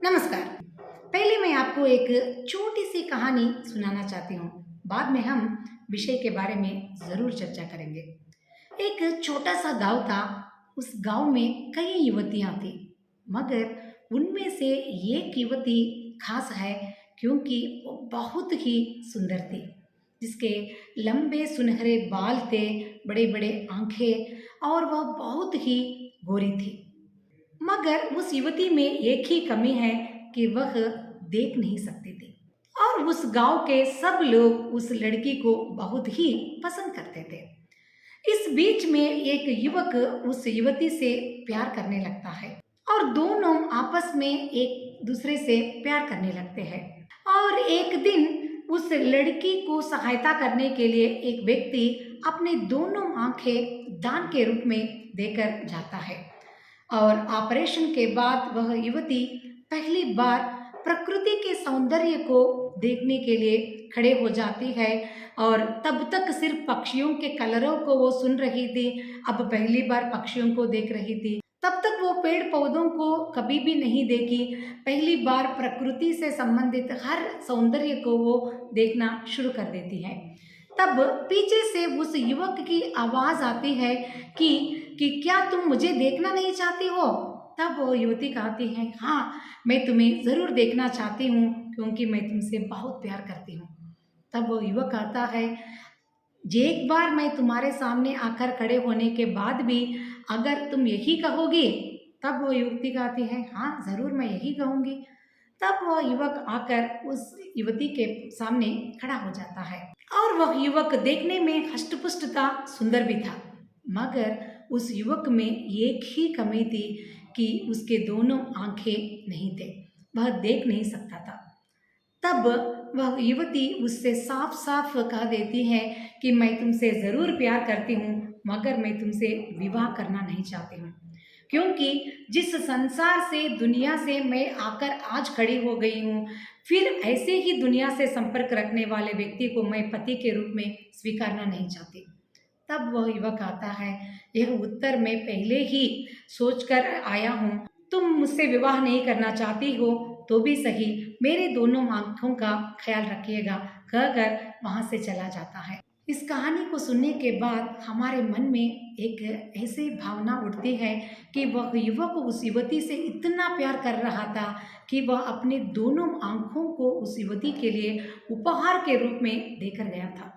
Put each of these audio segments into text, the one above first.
नमस्कार। पहले मैं आपको एक छोटी सी कहानी सुनाना चाहती हूँ। बाद में हम विषय के बारे में ज़रूर चर्चा करेंगे। एक छोटा सा गांव था। उस गांव में कई युवतियां थी, मगर उनमें से एक युवती खास है क्योंकि वो बहुत ही सुंदर थी। जिसके लंबे सुनहरे बाल थे, बड़े बड़े आंखें, और वह बहुत ही गोरी थी। मगर उस युवती में एक ही कमी है कि वह देख नहीं सकती थी। और उस गांव के सब लोग उस लड़की को बहुत ही पसंद करते थे। इस बीच में एक युवक उस युवती से प्यार करने लगता है और दोनों आपस में एक दूसरे से प्यार करने लगते हैं। और एक दिन उस लड़की को सहायता करने के लिए एक व्यक्ति अपने दोनों आंखें दान के रूप में देकर जाता है। और ऑपरेशन के बाद वह युवती पहली बार प्रकृति के सौंदर्य को देखने के लिए खड़े हो जाती है। और तब तक सिर्फ पक्षियों के कलरों को वो सुन रही थी, अब पहली बार पक्षियों को देख रही थी। तब तक वो पेड़ पौधों को कभी भी नहीं देखी। पहली बार प्रकृति से संबंधित हर सौंदर्य को वो देखना शुरू कर देती है। तब पीछे से उस युवक की आवाज आती है कि क्या तुम मुझे देखना नहीं चाहती हो। तब वो युवती कहती है, हाँ, मैं तुम्हें जरूर देखना चाहती हूँ क्योंकि मैं तुमसे बहुत प्यार करती हूँ। तब वो युवक कहता है, जे एक बार मैं तुम्हारे सामने आकर खड़े होने के बाद भी अगर तुम यही कहोगी। तब वो युवती कहती है, हाँ जरूर मैं यही कहूंगी। तब वह युवक आकर उस युवती के सामने खड़ा हो जाता है। और वह युवक देखने में हष्टपुष्ट था, सुंदर भी था। मगर उस युवक में एक ही कमी थी कि उसके दोनों आंखें नहीं थे, वह देख नहीं सकता था। तब वह युवती उससे साफ साफ कह देती है कि मैं तुमसे ज़रूर प्यार करती हूँ, मगर मैं तुमसे विवाह करना नहीं चाहती हूँ। क्योंकि जिस संसार से दुनिया से मैं आकर आज खड़ी हो गई हूँ, फिर ऐसे ही दुनिया से संपर्क रखने वाले व्यक्ति को मैं पति के रूप में स्वीकारना नहीं चाहती। तब वह युवक आता है, यह उत्तर मैं पहले ही सोचकर आया हूँ। तुम मुझसे विवाह नहीं करना चाहती हो तो भी सही, मेरे दोनों आंखों का ख्याल रखिएगा, कहकर वहां से चला जाता है। इस कहानी को सुनने के बाद हमारे मन में एक ऐसी भावना उठती है कि वह युवक उस युवती से इतना प्यार कर रहा था कि वह अपने दोनों आंखों को उस युवती के लिए उपहार के रूप में देकर गया था।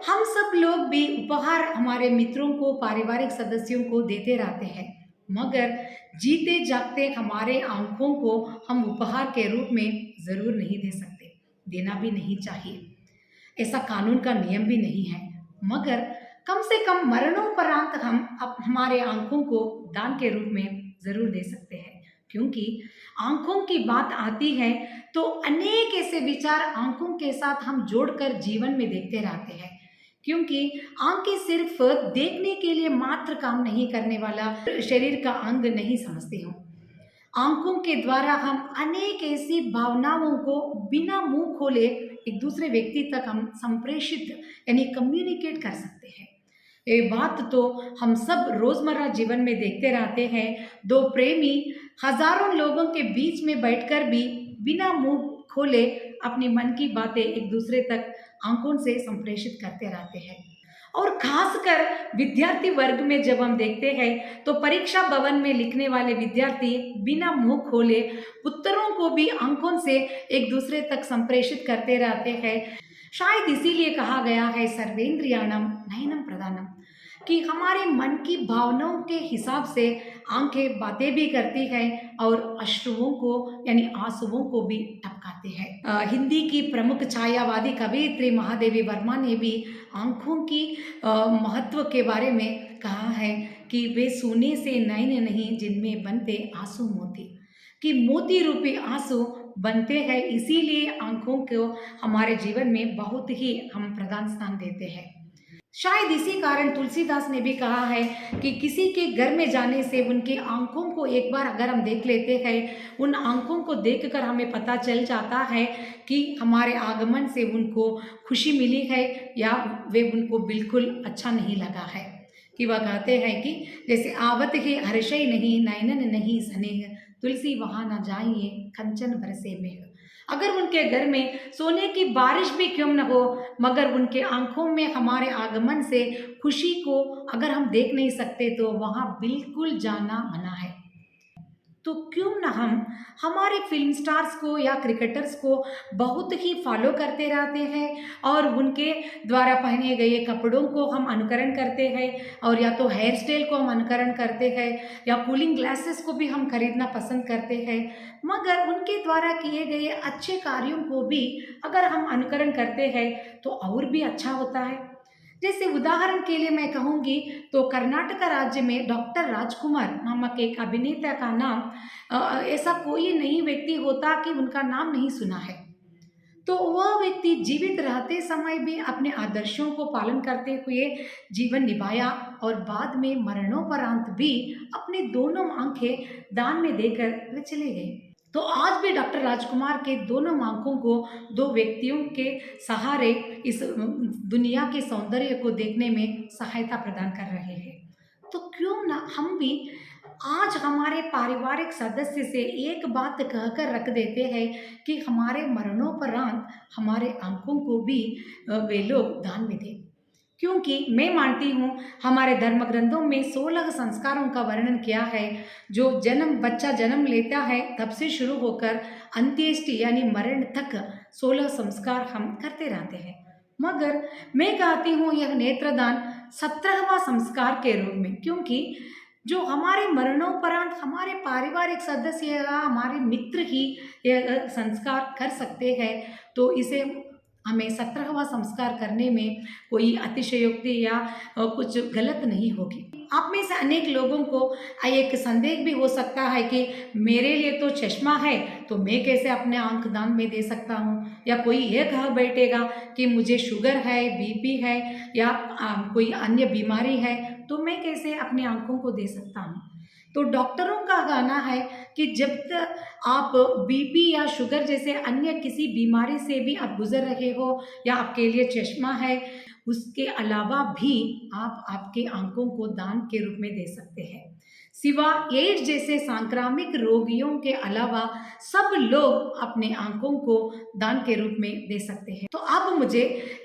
हम सब लोग भी उपहार हमारे मित्रों को, पारिवारिक सदस्यों को देते रहते हैं, मगर जीते जागते हमारे आंखों को हम उपहार के रूप में जरूर नहीं दे सकते, देना भी नहीं चाहिए। ऐसा कानून का नियम भी नहीं है। मगर कम से कम मरणोपरांत हम हमारे आंखों को दान के रूप में जरूर दे सकते हैं। क्योंकि आंखों की बात आती है तो अनेक ऐसे विचार आंखों के साथ हम जोड़कर जीवन में देखते रहते हैं। क्योंकि आंखें सिर्फ देखने के लिए मात्र काम नहीं करने वाला शरीर का अंग नहीं समझती हूँ। आंखों के द्वारा हम अनेक ऐसी भावनाओं को बिना मुंह खोले एक दूसरे व्यक्ति तक हम संप्रेषित यानी कम्युनिकेट कर सकते हैं। ये बात तो हम सब रोजमर्रा जीवन में देखते रहते हैं। दो प्रेमी हजारों लोगों के बीच में बैठकर भी बिना मुंह खोले अपनी मन की बातें एक दूसरे तक आंखों से संप्रेषित करते रहते हैं। और खासकर विद्यार्थी वर्ग में जब हम देखते हैं तो परीक्षा भवन में लिखने वाले विद्यार्थी बिना मुंह खोले उत्तरों को भी आंखों से एक दूसरे तक संप्रेषित करते रहते हैं। शायद इसीलिए कहा गया है सर्वेंद्रियाणम नयनम प्रधानम, कि हमारे मन की भावनाओं के हिसाब से आंखें बातें भी करती है और अश्रुओं को यानी आंसुओं को भी टपकाते हैं। हिंदी की प्रमुख छायावादी कवयित्री महादेवी वर्मा ने भी आंखों की महत्व के बारे में कहा है कि वे सोने से नयन नहीं जिनमें बनते आंसू मोती, कि मोती रूपी आंसू बनते हैं। इसीलिए आंखों को हमारे जीवन में बहुत ही हम प्रधान स्थान देते हैं। शायद इसी कारण तुलसीदास ने भी कहा है कि किसी के घर में जाने से उनकी आंखों को एक बार अगर हम देख लेते हैं, उन आंखों को देखकर हमें पता चल जाता है कि हमारे आगमन से उनको खुशी मिली है या वे उनको बिल्कुल अच्छा नहीं लगा है। कि वह कहते हैं कि जैसे आवत ही हर्षय नहीं नयनन नहीं स्नेह, तुलसी वहाँ न जाइए, कंचन बरसे मेघ। अगर उनके घर में सोने की बारिश भी क्यों न हो, मगर उनके आँखों में हमारे आगमन से खुशी को अगर हम देख नहीं सकते तो वहाँ बिल्कुल जाना मना है। तो क्यों ना हम हमारे फ़िल्म स्टार्स को या क्रिकेटर्स को बहुत ही फ़ॉलो करते रहते हैं और उनके द्वारा पहने गए कपड़ों को हम अनुकरण करते हैं, और या तो हेयर स्टाइल को हम अनुकरण करते हैं या कूलिंग ग्लासेस को भी हम खरीदना पसंद करते हैं। मगर उनके द्वारा किए गए अच्छे कार्यों को भी अगर हम अनुकरण करते हैं तो और भी अच्छा होता है। जैसे उदाहरण के लिए मैं कहूँगी तो कर्नाटक राज्य में डॉक्टर राजकुमार नामक एक अभिनेता का नाम ऐसा कोई नहीं व्यक्ति होता कि उनका नाम नहीं सुना है। तो वह व्यक्ति जीवित रहते समय भी अपने आदर्शों को पालन करते हुए जीवन निभाया, और बाद में मरणोपरांत भी अपनी दोनों आंखें दान में देकर वे चले गए। तो आज भी डॉक्टर राजकुमार के दोनों आंखों को दो व्यक्तियों के सहारे इस दुनिया के सौंदर्य को देखने में सहायता प्रदान कर रहे हैं। तो क्यों ना हम भी आज हमारे पारिवारिक सदस्य से एक बात कहकर रख देते हैं कि हमारे मरणोपरांत हमारे आंखों को भी वे लोग दान में दें। क्योंकि मैं मानती हूँ हमारे धर्म ग्रंथों में 16 संस्कारों का वर्णन किया है, जो बच्चा जन्म लेता है तब से शुरू होकर अंत्येष्टि यानी मरण तक 16 संस्कार हम करते रहते हैं। मगर मैं कहती हूँ यह नेत्रदान 17वां संस्कार के रूप में, क्योंकि जो हमारे मरणोपरांत हमारे पारिवारिक सदस्य या हमारे मित्र ही यह संस्कार कर सकते हैं, तो इसे हमें 17वां संस्कार करने में कोई अतिशयोक्ति या कुछ गलत नहीं होगी। आप में से अनेक लोगों को एक संदेह भी हो सकता है कि मेरे लिए तो चश्मा है, तो मैं कैसे अपने आँख दान में दे सकता हूँ? या कोई ये कह बैठेगा कि मुझे शुगर है, बीपी है या कोई अन्य बीमारी है, तो मैं कैसे अपनी आँखों को दे सकता हूँ? तो डॉक्टरों का कहना है कि जब तक आप बीपी या शुगर जैसे अन्य किसी बीमारी से भी आप गुजर रहे हो या आपके लिए चश्मा है, उसके अलावा भी आप आपके आंखों को दान के रूप में दे सकते हैं। सिवा एड्स जैसे सांक्रामिक रोगियों के अलावा सब लोग अपने आंखों को दान के रूप में दे सकते हैं। तो अब मुझे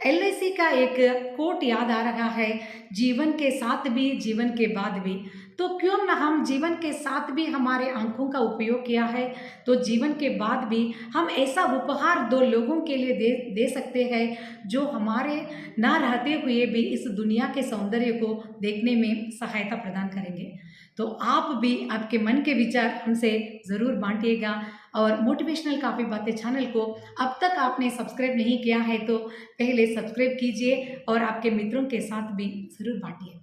एलआईसी का एक कोट याद आ रहा है, जीवन के साथ भी जीवन के बाद भी। तो क्यों ना हम जीवन के साथ भी हमारे आंखों का उपयोग किया है, तो जीवन के बाद भी हम ऐसा उपहार दो लोगों के लिए दे सकते हैं जो हमारे ना रहते हुए भी इस दुनिया के सौंदर्य को देखने में सहायता प्रदान करेंगे। तो आप भी आपके मन के विचार हमसे ज़रूर बांटिएगा, और मोटिवेशनल काफ़ी बातें चैनल को अब तक आपने सब्सक्राइब नहीं किया है तो पहले सब्सक्राइब कीजिए और आपके मित्रों के साथ भी ज़रूर बांटिए।